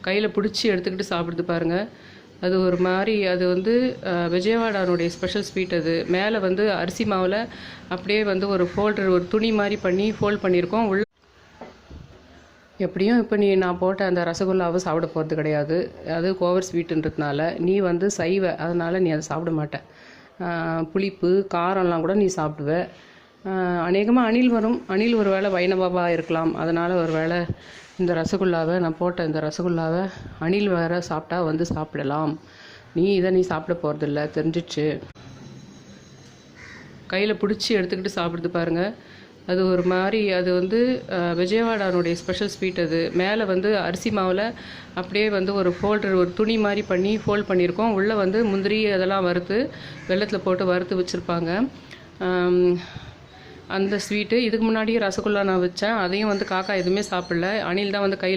கையில் பிடிச்சி எடுத்துக்கிட்டு சாப்பிடுது பாருங்கள். அது ஒரு மாதிரி அது வந்து விஜயவாடானுடைய ஸ்பெஷல் ஸ்வீட். அது மேலே வந்து அரிசி மாவில் அப்படியே வந்து ஒரு ஒரு துணி மாதிரி பண்ணி ஃபோல்ட் பண்ணியிருக்கோம். எப்படியும் இப்போ நான் போட்ட அந்த ரசகுல்லாவை சாப்பிட போகிறது கிடையாது. அது கோவர் ஸ்வீட்டுன்றதுனால நீ வந்து சைவ, அதனால் நீ அதை சாப்பிட மாட்ட. புளிப்பு காரம்லாம் கூட நீ சாப்பிடுவ. அநேகமாக அணில் ஒரு வேளை வைணவமாக இருக்கலாம். அதனால் ஒரு வேளை இந்த ரசகுல்லாவை நான் போட்ட இந்த ரசகுல்லாவை அணில் வேறு சாப்பிட்டா வந்து சாப்பிடலாம். நீ சாப்பிட போகிறதில்ல, தெரிஞ்சிச்சு. கையில் பிடிச்சி எடுத்துக்கிட்டு சாப்பிடுது பாருங்கள். அது ஒரு மாதிரி அது வந்து விஜயவாடானுடைய ஸ்பெஷல் ஸ்வீட். அது மேலே வந்து அரிசி மாவில் அப்படியே வந்து ஒரு துணி மாதிரி பண்ணி ஃபோல்ட் பண்ணியிருக்கோம். உள்ளே வந்து முந்திரி அதெல்லாம் வறுத்து வெள்ளத்தில் போட்டு வறுத்து வச்சுருப்பாங்க. அந்த ஸ்வீட்டு இதுக்கு முன்னாடியே ரசகுல்லா நான் வச்சேன். அதையும் வந்து காக்கா எதுவுமே சாப்பிடல. அணில் தான் வந்து கையில்